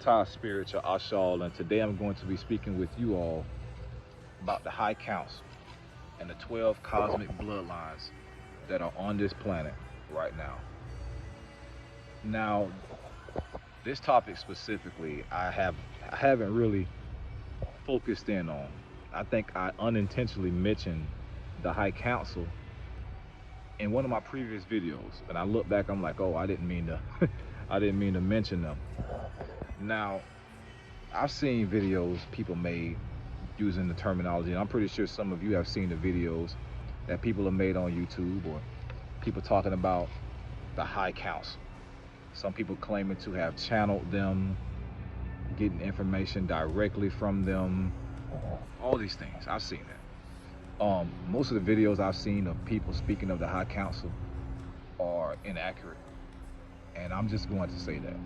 Spiritual Ashal, and today I'm going to be speaking with you all about the High Council and the 12 cosmic bloodlines that are on this planet right now. Now, this topic specifically, I haven't really focused in on. I think I unintentionally mentioned the High Council in one of my previous videos, and I look back, I'm like, oh, I didn't mean to, I didn't mean to mention them. Now, I've seen videos people made using the terminology, and I'm pretty sure some of you have seen the videos that people have made on YouTube, or people talking about the High Council. Some people claiming to have channeled them, getting information directly from them, all these things. I've seen that. Most of the videos I've seen of people speaking of the High Council are inaccurate, and I'm just going to say that.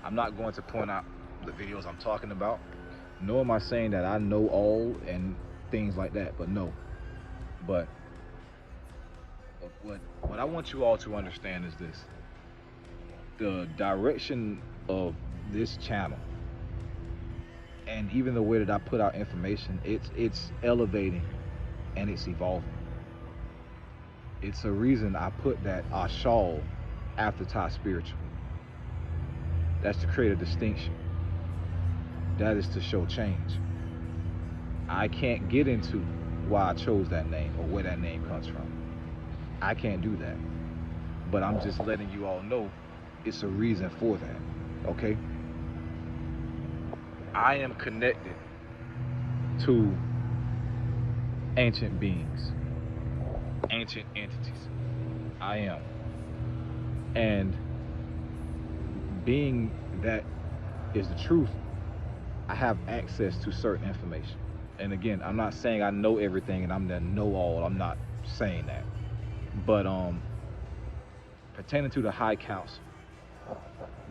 I'm not going to point out the videos I'm talking about, nor am I saying that I know all and things like that, but no. But what I want you all to understand is this: the direction of this channel, and even the way that I put out information, it's elevating and it's evolving. It's a reason I put that Ashal after Ty Spiritual. That's to create a distinction. That is to show change. I can't get into why I chose that name or where that name comes from. I can't do that. But I'm just letting you all know it's a reason for that, okay? I am connected to ancient beings, ancient entities. I am. And being that is the truth, I have access to certain information. And again, I'm not saying I know everything and I'm the know-all. I'm not saying that. But pertaining to the High Council,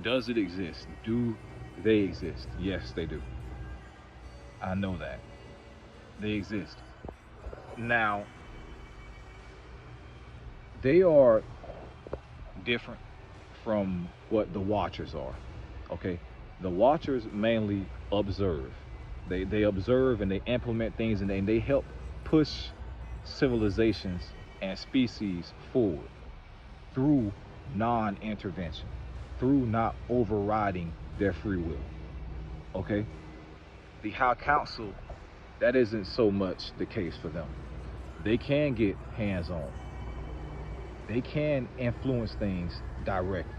does it exist? Do they exist? Yes, they do. I know that. They exist. Now, they are different from what the Watchers are, okay? The Watchers mainly observe. They observe and they implement things, and they help push civilizations and species forward through non-intervention, through not overriding their free will, okay? The High Council, that isn't so much the case for them. They can get hands-on. They can influence things directly.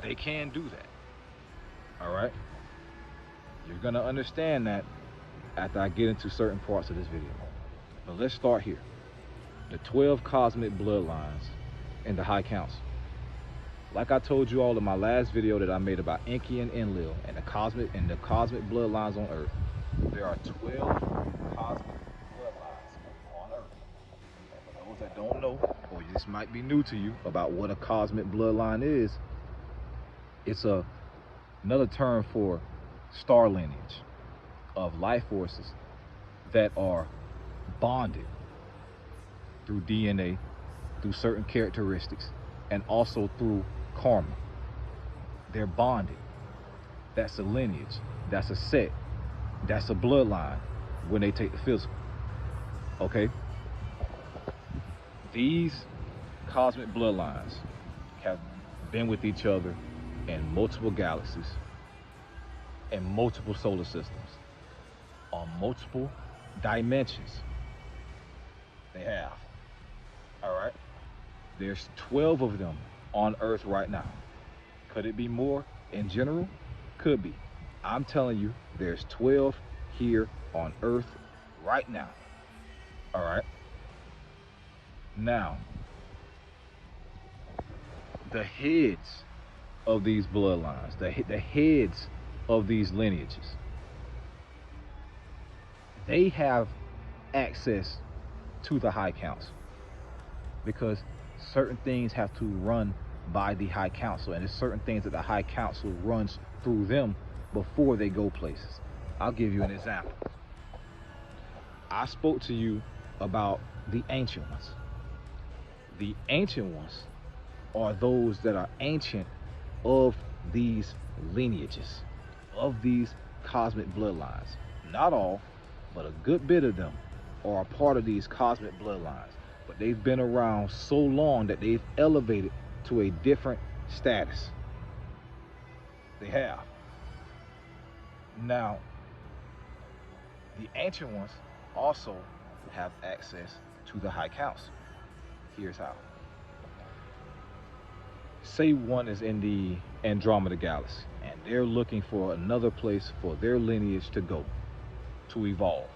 They can do that, all right? You're gonna understand that after I get into certain parts of this video. But let's start here. The 12 cosmic bloodlines and the High Council. Like I told you all in my last video that I made about Enki and Enlil and the cosmic bloodlines on Earth, there are 12 cosmic bloodlines on Earth. And for those that don't know, or this might be new to you about what a cosmic bloodline is, it's another term for star lineage of life forces that are bonded through DNA, through certain characteristics, and also through karma. They're bonded. That's a lineage. That's a set. That's a bloodline when they take the physical. Okay? These cosmic bloodlines have been with each other in multiple galaxies, in multiple solar systems, on multiple dimensions. They have. All right? There's 12 of them on Earth right now. Could it be more in general? Could be. I'm telling you, there's 12 here on Earth right now. All right? Now, the heads of these bloodlines, the heads of these lineages, they have access to the High Council because certain things have to run by the High Council, and there's certain things that the High Council runs through them before they go places. I'll give you an example. I spoke to you about the ancient ones. The ancient ones are those that are ancient of these lineages. of these cosmic bloodlines. Not all, but a good bit of them are a part of these cosmic bloodlines. But they've been around so long that they've elevated to a different status. They have. Now, the ancient ones also have access to the High Council. Here's how. Say one is in the Andromeda Galaxy, and they're looking for another place for their lineage to go, to evolve,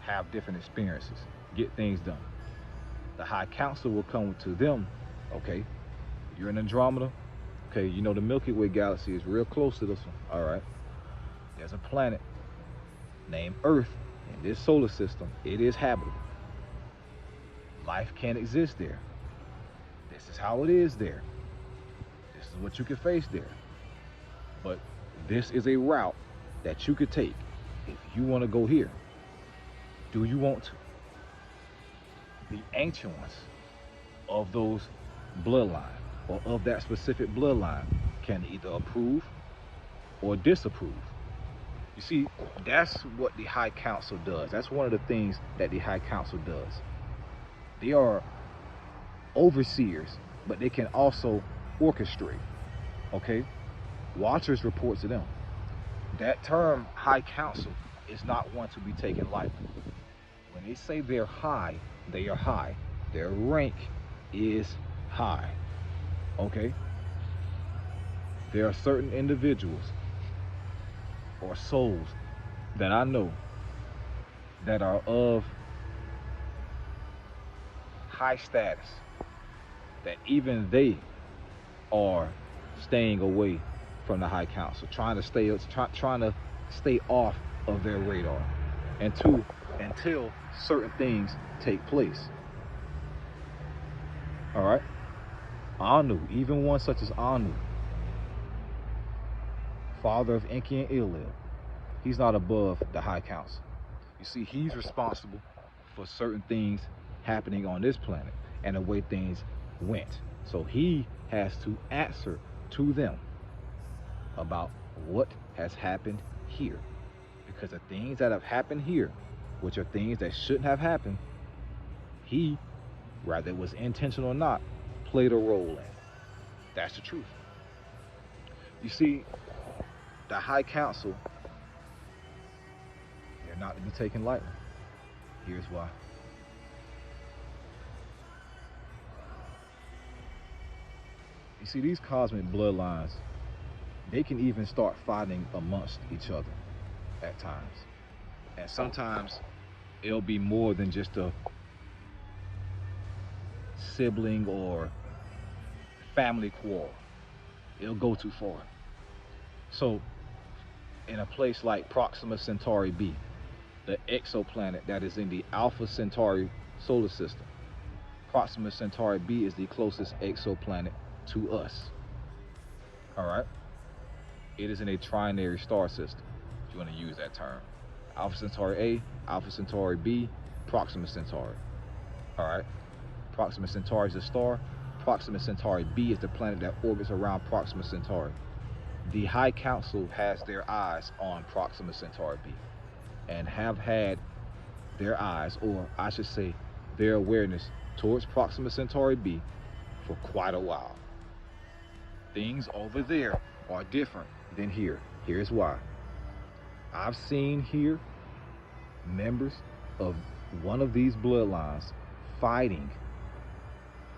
have different experiences, get things done. The High Council will come to them, okay, you're in Andromeda, okay, you know the Milky Way galaxy is real close to this one, all right. There's a planet named Earth in this solar system. It is habitable. Life can exist there. This is how it is there. This is what you can face there. But this is a route that you could take if you want to go here. Do you want to? The ancient ones of those bloodline or of that specific bloodline can either approve or disapprove. You see, that's what the High Council does. That's one of the things that the High Council does. They are overseers, but they can also orchestrate, okay? Watchers report to them. That term, High Council, is not one to be taken lightly. When they say they're high, they are high. Their rank is high, okay? There are certain individuals or souls that I know that are of high status, that even they are staying away from the High Council, trying to stay off of their radar, until certain things take place. All right, Anu, even one such as Anu, father of Enki and Enlil, he's not above the High Council. You see, he's responsible for certain things happening on this planet and the way things went. So he has to answer to them about what has happened here. Because the things that have happened here, which are things that shouldn't have happened, he, whether it was intentional or not, played a role in. That's the truth. You see, the High Council, they're not to be taken lightly. Here's why. You see, these cosmic bloodlines, they can even start fighting amongst each other at times. And sometimes it'll be more than just a sibling or family quarrel. It'll go too far. So in a place like Proxima Centauri b, the exoplanet that is in the Alpha Centauri solar system, Proxima Centauri b is the closest exoplanet to us. All right, it is in a trinary star system, if you want to use that term. Alpha Centauri A, Alpha Centauri b, Proxima Centauri. All right, Proxima Centauri is a star. Proxima Centauri b is the planet that orbits around Proxima Centauri. The High Council has their eyes on Proxima Centauri b, and have had their eyes, or I should say their awareness, towards Proxima Centauri b for quite a while. Things over there are different than here. Here's why. I've seen here members of one of these bloodlines fighting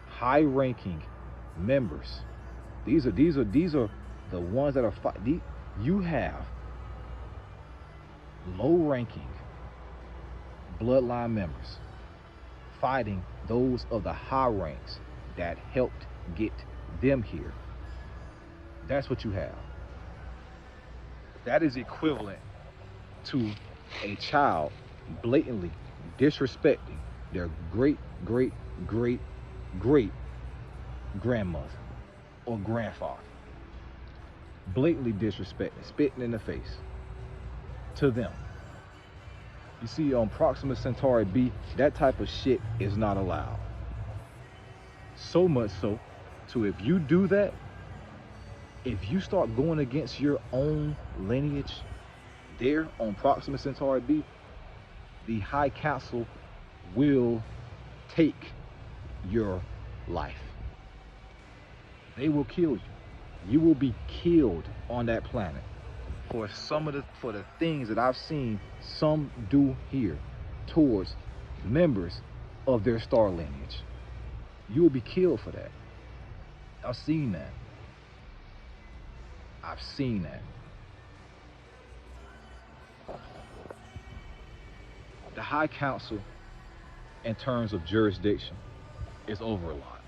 high-ranking members. These are the ones that are fighting. You have low-ranking bloodline members fighting those of the high ranks that helped get them here. That's what you have. That is equivalent to a child blatantly disrespecting their great grandmother or grandfather. Blatantly disrespecting, spitting in the face to them. You see, on Proxima Centauri b, that type of shit is not allowed. So much so, to if you do that, if you start going against your own lineage there on Proxima Centauri B, the High Council will take your life. They will kill you. You will be killed on that planet for the things that I've seen some do here towards members of their star lineage. You will be killed for that. I've seen that. I've seen that. The High Council, in terms of jurisdiction, is over a lot.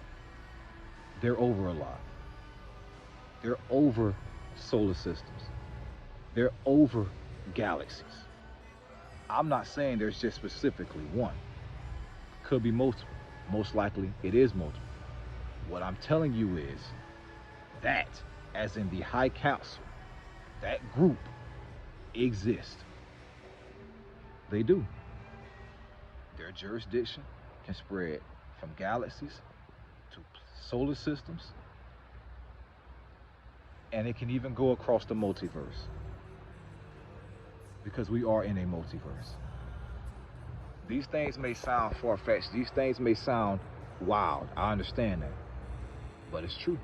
They're over a lot. They're over solar systems. They're over galaxies. I'm not saying there's just specifically one. Could be multiple. Most likely it is multiple. What I'm telling you is that, as in the High Council, that group exists. They do. Their jurisdiction can spread from galaxies to solar systems, and it can even go across the multiverse, because we are in a multiverse. These things may sound far-fetched, these things may sound wild, I understand that, but it's true.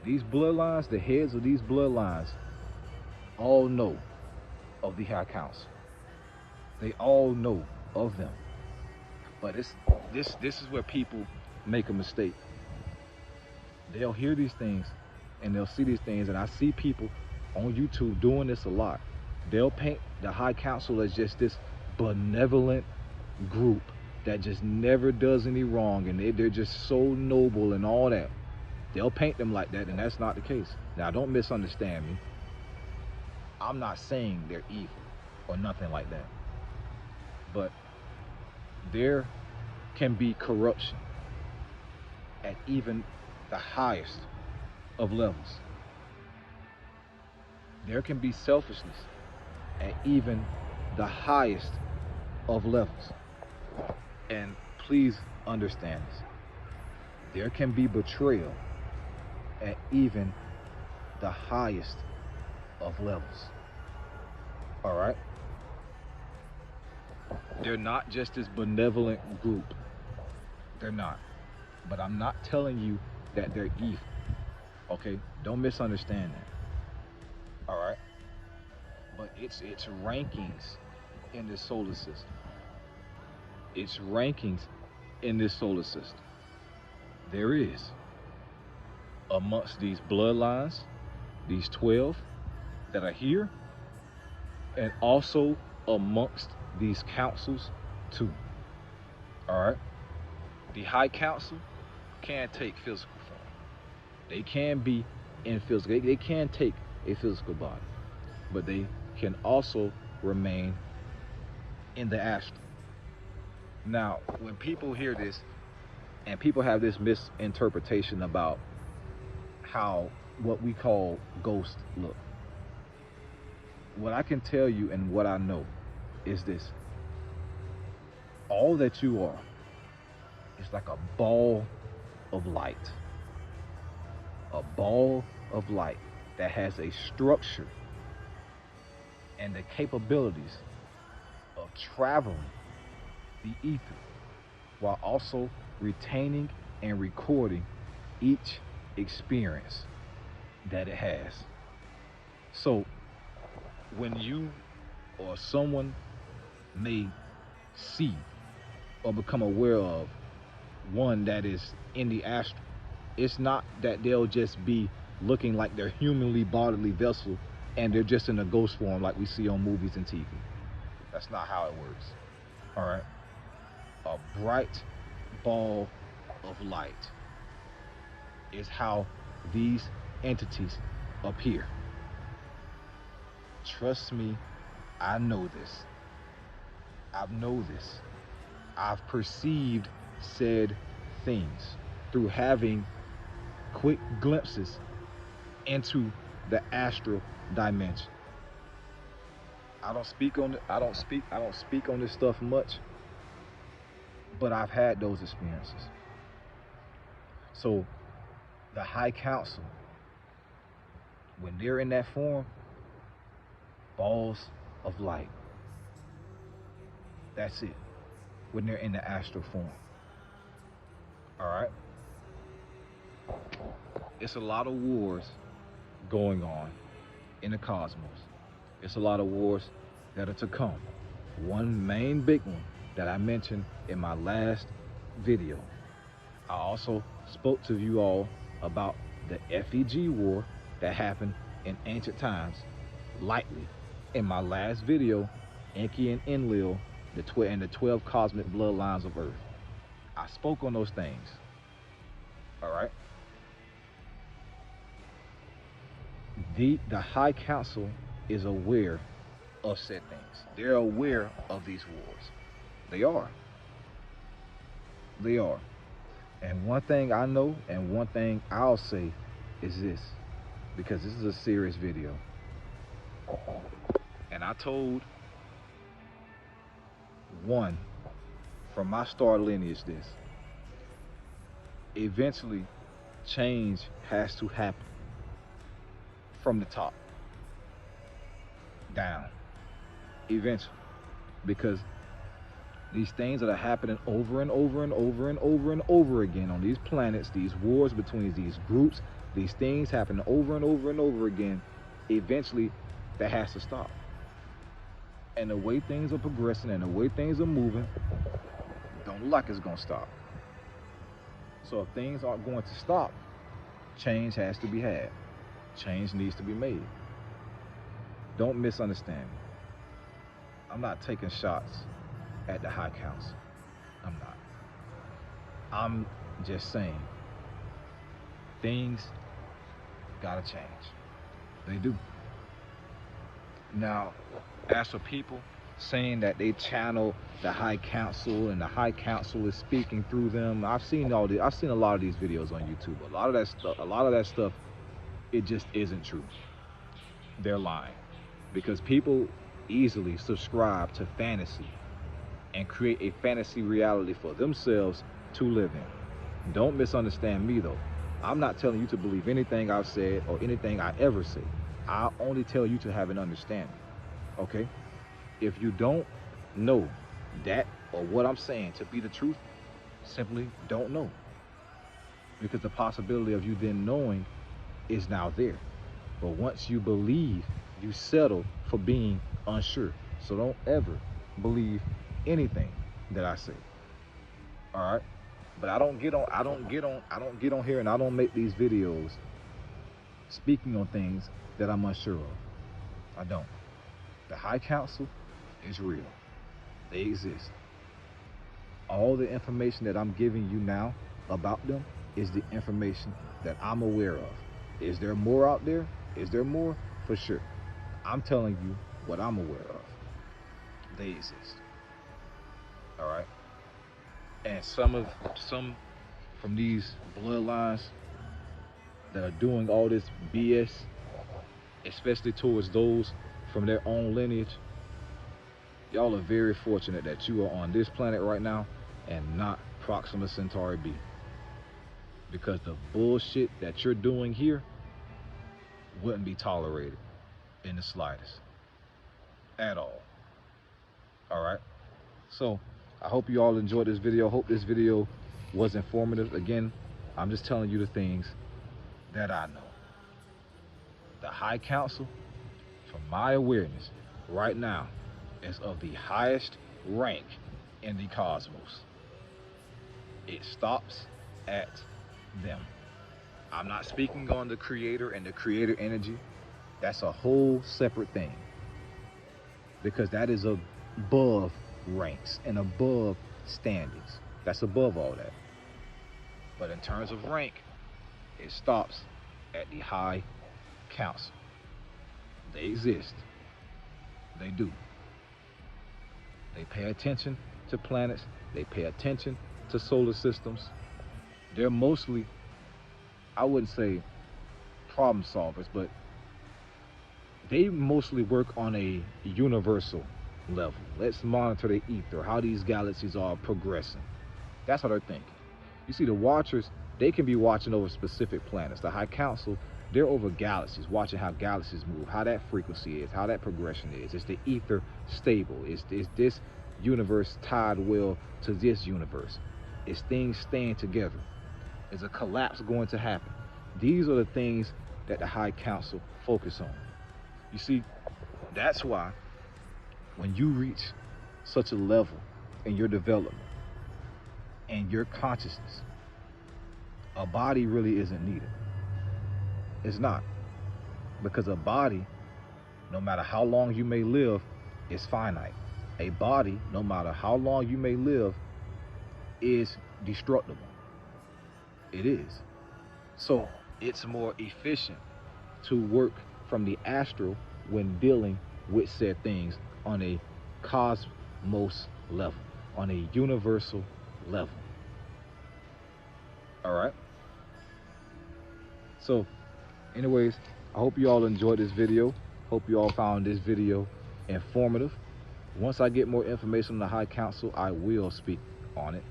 These bloodlines, the heads of these bloodlines, all know of the High Council. They all know of them. But this is where people make a mistake. They'll hear these things and they'll see these things, and I see people on YouTube doing this a lot. They'll paint the High Council as just this benevolent group that just never does any wrong, and they're just so noble and all that. They'll paint them like that, and that's not the case. Now, don't misunderstand me. I'm not saying they're evil or nothing like that. But there can be corruption at even the highest of levels. There can be selfishness at even the highest of levels. And please understand this. There can be betrayal at even the highest of levels. All right? They're not just this benevolent group. They're not. But I'm not telling you that they're evil. Okay? Don't misunderstand that. All right? But it's rankings in this solar system. It's rankings in this solar system. There is. Amongst these bloodlines, these 12 that are here, and also amongst these councils too. All right? The High Council can take physical form. They can be in physical. They can take a physical body, but they can also remain in the astral. Now, when people hear this, and people have this misinterpretation about how what we call ghosts look, what I can tell you and what I know is this: all that you are is like a ball of light. A ball of light that has a structure and the capabilities of traveling the ether while also retaining and recording each experience that it has. So when you or someone may see or become aware of one that is in the astral, it's not that they'll just be looking like their humanly bodily vessel and they're just in a ghost form like we see on movies and TV. That's not how it works. All right? A bright ball of light is how these entities appear. Trust me, I know this. I know this. I've perceived said things through having quick glimpses into the astral dimension. I don't speak on this stuff much, but I've had those experiences. So the High Council, when they're in that form, balls of light. That's it. When they're in the astral form. All right? It's a lot of wars going on in the cosmos. It's a lot of wars that are to come. One main big one that I mentioned in my last video. I also spoke to you all about the FEG war that happened in ancient times, lightly, in my last video, Enki and Enlil, and the 12 cosmic bloodlines of Earth. I spoke on those things. All right? The High Council is aware of said things. They're aware of these wars. They are. They are. And one thing I know and one thing I'll say is this, because this is a serious video. And I told one from my star lineage this. Eventually, change has to happen from the top down. Eventually. Because these things that are happening over and over and over and over and over again on these planets, these wars between these groups, these things happen over and over and over again, eventually that has to stop. And the way things are progressing and the way things are moving, don't look like it's gonna stop. So if things aren't going to stop, change has to be had. Change needs to be made. Don't misunderstand me. I'm not taking shots at the High Council. I'm not. I'm just saying things gotta change. They do. Now, as for people saying that they channel the High Council and the High Council is speaking through them, I've seen a lot of these videos on YouTube. A lot of that stuff, it just isn't true. They're lying. Because people easily subscribe to fantasy and create a fantasy reality for themselves to live in. Don't misunderstand me though. I'm not telling you to believe anything I've said or anything I ever say. I only tell you to have an understanding. Okay? If you don't know that or what I'm saying to be the truth, simply don't know. Because the possibility of you then knowing is now there. But once you believe, you settle for being unsure. So don't ever believe anything that I say. All right? But I don't get on here and I don't make these videos speaking on things that I'm unsure of. I don't. The High Council is real. They exist. All the information that I'm giving you now about them is the information that I'm aware of. Is there more out there? Is there more? For sure. I'm telling you what I'm aware of. They exist. All right? And some from these bloodlines that are doing all this BS, especially towards those from their own lineage, y'all are very fortunate that you are on this planet right now and not Proxima Centauri b. Because the bullshit that you're doing here wouldn't be tolerated in the slightest. At all. Alright? So, I hope you all enjoyed this video. Hope this video was informative. Again, I'm just telling you the things that I know. The High Council, from my awareness, right now, is of the highest rank in the cosmos. It stops at them. I'm not speaking on the creator and the creator energy. That's a whole separate thing. Because that is above ranks and above standings. That's above all that. But in terms of rank, it stops at the High Council. They exist. They do. They pay attention to planets. They pay attention to solar systems. They're mostly, I wouldn't say problem solvers, but they mostly work on a universal level. Let's monitor the ether, how these galaxies are progressing. That's what they're thinking. You see, the Watchers, they can be watching over specific planets. The High Council, they're over galaxies, watching how galaxies move, how that frequency is, how that progression is. Is the ether stable? Is this universe tied well to this universe? Is things staying together? Is a collapse going to happen? These are the things that the High Council focus on. You see, that's why when you reach such a level in your development and your consciousness, a body really isn't needed. It's not. Because a body, no matter how long you may live, is finite. A body, no matter how long you may live, is destructible. It is. So it's more efficient to work from the astral when dealing with said things on a cosmos level, on a universal level. All right. So anyways, I hope you all enjoyed this video. Hope you all found this video informative. Once I get more information on the High Council, I will speak on it,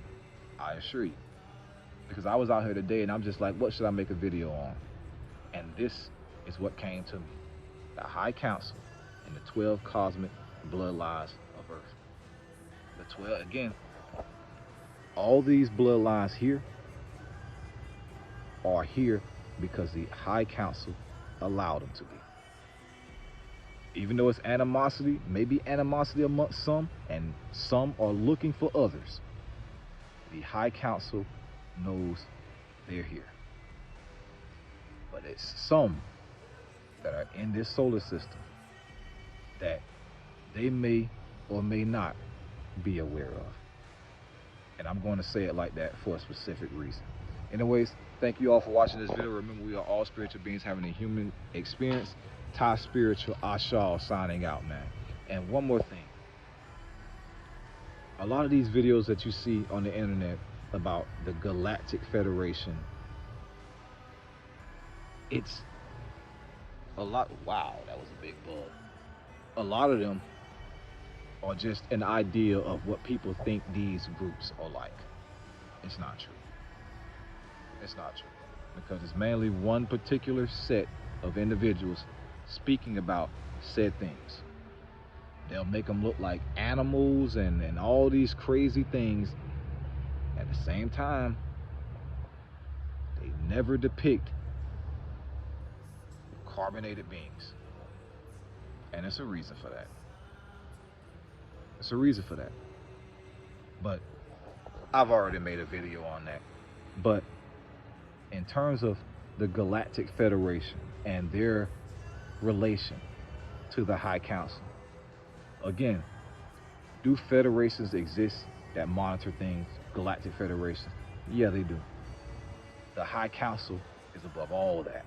I assure you. Because I was out here today and I'm just like, what should I make a video on? And this is what came to me. The High Council and the 12 cosmic bloodlines of Earth. The 12, again, all these bloodlines here are here because the High Council allowed them to be. Even though it's animosity, maybe animosity amongst some, and some are looking for others, the High Council knows they're here. But it's some that are in this solar system that they may or may not be aware of. And I'm going to say it like that for a specific reason. Anyways, thank you all for watching this video. Remember, we are all spiritual beings having a human experience. Thai Spiritual Ashal signing out, man. And one more thing. A lot of these videos that you see on the internet about the Galactic Federation, it's a lot. Wow, that was a big bug. A lot of them are just an idea of what people think these groups are like. It's not true. It's not true. Because it's mainly one particular set of individuals speaking about said things. They'll make them look like animals and all these crazy things. At the same time, they never depict carbonated beings. And it's a reason for that. It's a reason for that. But I've already made a video on that. But in terms of the Galactic Federation and their relation to the High Council, again, do federations exist that monitor things? Galactic Federation? Yeah, they do. The High Council is above all that.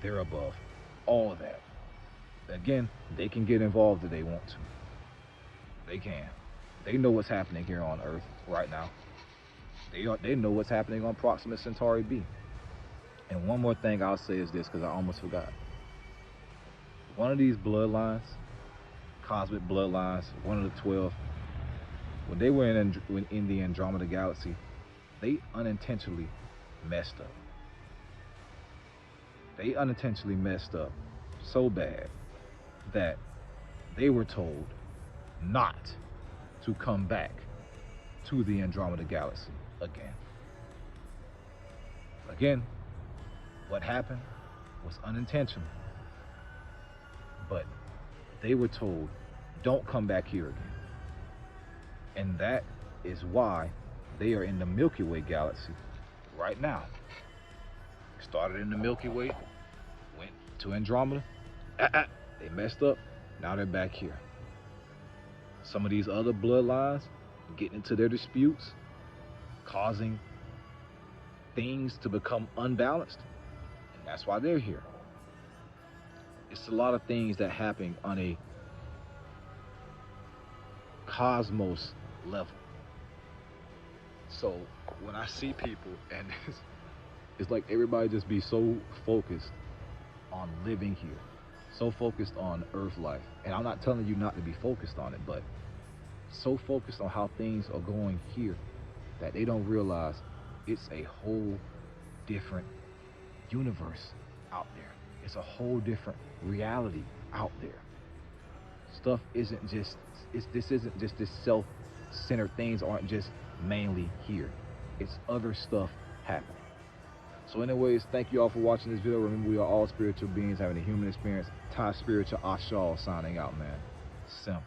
They're above all that. Again, they can get involved if they want to. They can. They know what's happening here on Earth right now. They know what's happening on Proxima Centauri B. And one more thing I'll say is this, because I almost forgot. One of these bloodlines, cosmic bloodlines, one of the 12, when they were in the Andromeda Galaxy, they unintentionally messed up. They unintentionally messed up so bad that they were told not to come back to the Andromeda Galaxy again. Again, what happened was unintentional, but they were told, don't come back here again. And that is why they are in the Milky Way galaxy right now. Started in the Milky Way, went to Andromeda, they messed up, now they're back here. Some of these other bloodlines getting into their disputes, causing things to become unbalanced, and that's why they're here. It's a lot of things that happen on a cosmos level. So when I see people, and it's like everybody just be so focused on living here, so focused on Earth life, and I'm not telling you not to be focused on it, but so focused on how things are going here that they don't realize It's a whole different universe out there. It's a whole different reality out there. Stuff isn't just, this isn't just this self-centered, things aren't just mainly here. It's other stuff happening. So anyways, thank you all for watching this video. Remember, we are all spiritual beings having a human experience. Thai spiritual Ashal signing out, man. Simple.